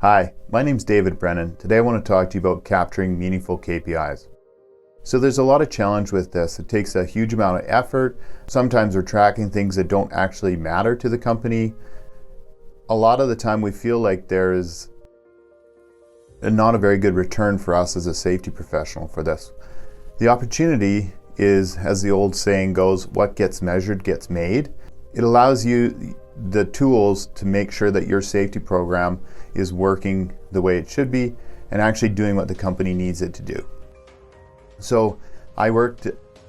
Hi, my name's David Brennan. Today I want to talk to you about capturing meaningful KPIs. So there's a lot of challenge with this. It takes a huge amount of effort. Sometimes we're tracking things that don't actually matter to the company. A lot of the time we feel like there is not a very good return for us as a safety professional for this. The opportunity is, as the old saying goes, what gets measured gets made. It allows you the tools to make sure that your safety program is working the way it should be and actually doing what the company needs it to do. So I worked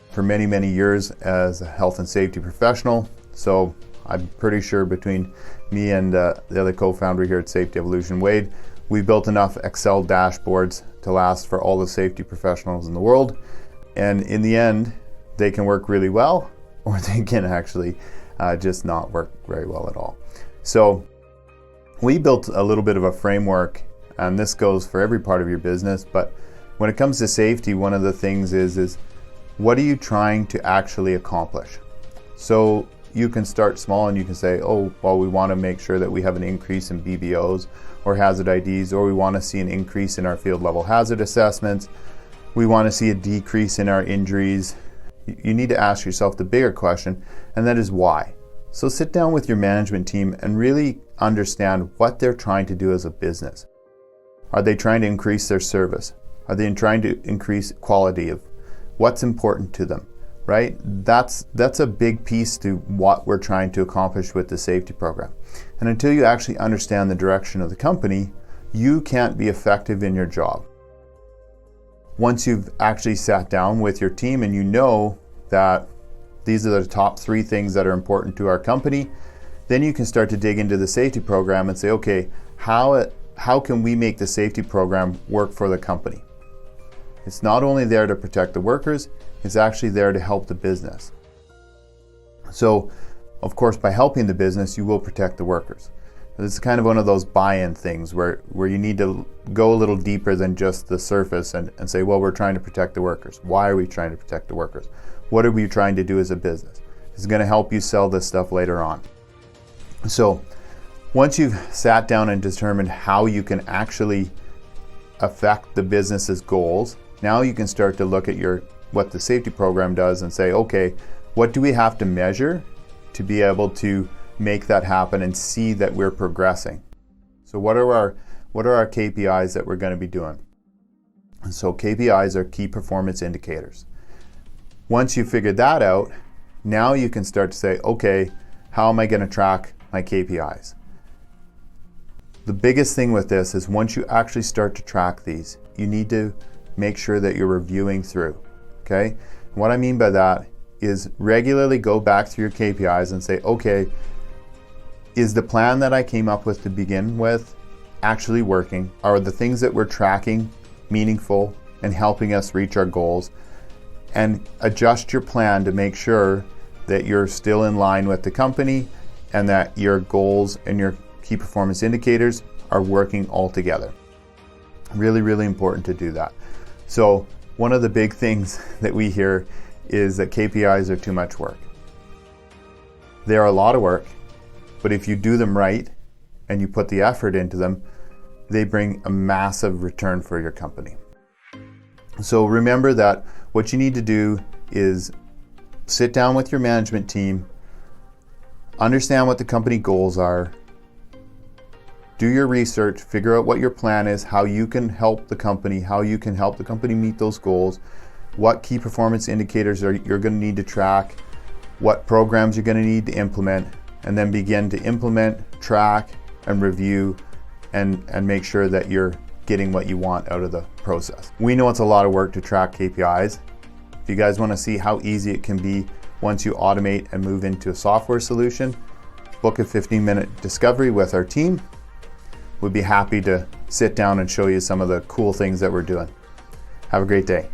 for many years as a health and safety professional. So I'm pretty sure between me and the other co-founder here at Safety Evolution, Wade, we built enough Excel dashboards to last for all the safety professionals in the world. And in the end, they can work really well, or they can actually just not work very well at all. So we built a little bit of a framework, and this goes for every part of your business, but when it comes to safety, one of the things is what are you trying to actually accomplish? So you can start small and you can say, oh, well, we want to make sure that we have an increase in BBOs or hazard IDs, or we want to see an increase in our field level hazard assessments. We want to see a decrease in our injuries. You need to ask yourself the bigger question, and that is why. So sit down with your management team and really understand what they're trying to do as a business. Are they trying to increase their service? Are they trying to increase quality of what's important to them, right? That's a big piece to what we're trying to accomplish with the safety program. And until you actually understand the direction of the company, you can't be effective in your job. Once you've actually sat down with your team and you know that these are the top 3 things that are important to our company, then you can start to dig into the safety program and say, okay, how can we make the safety program work for the company? It's not only there to protect the workers, it's actually there to help the business. So, of course, by helping the business, you will protect the workers. This is kind of one of those buy-in things where you need to go a little deeper than just the surface and say, well, we're trying to protect the workers. Why are we trying to protect the workers? What are we trying to do as a business? It's going to help you sell this stuff later on. So once you've sat down and determined how you can actually affect the business's goals, now you can start to look at what the safety program does and say, okay, what do we have to measure to be able to make that happen and see that we're progressing? So what are our KPIs that we're going to be doing? So KPIs are key performance indicators. Once you figured that out, now you can start to say, okay, how am I going to track my KPIs? The biggest thing with this is once you actually start to track these, you need to make sure that you're reviewing through, okay? And what I mean by that is regularly go back through your KPIs and say, okay, is the plan that I came up with to begin with actually working? Are the things that we're tracking meaningful and helping us reach our goals? And adjust your plan to make sure that you're still in line with the company and that your goals and your key performance indicators are working all together. Really important to do that. So one of the big things that we hear is that KPIs are too much work. They are a lot of work, but if you do them right and you put the effort into them, they bring a massive return for your company. So remember that what you need to do is sit down with your management team, understand what the company goals are, do your research, figure out what your plan is, how you can help the company, meet those goals, what key performance indicators you're going to need to track, what programs you're going to need to implement, and then begin to implement, track, and review, and make sure that you're getting what you want out of the process. We know it's a lot of work to track KPIs. If you guys want to see how easy it can be once you automate and move into a software solution, book a 15-minute discovery with our team. We'd be happy to sit down and show you some of the cool things that we're doing. Have a great day.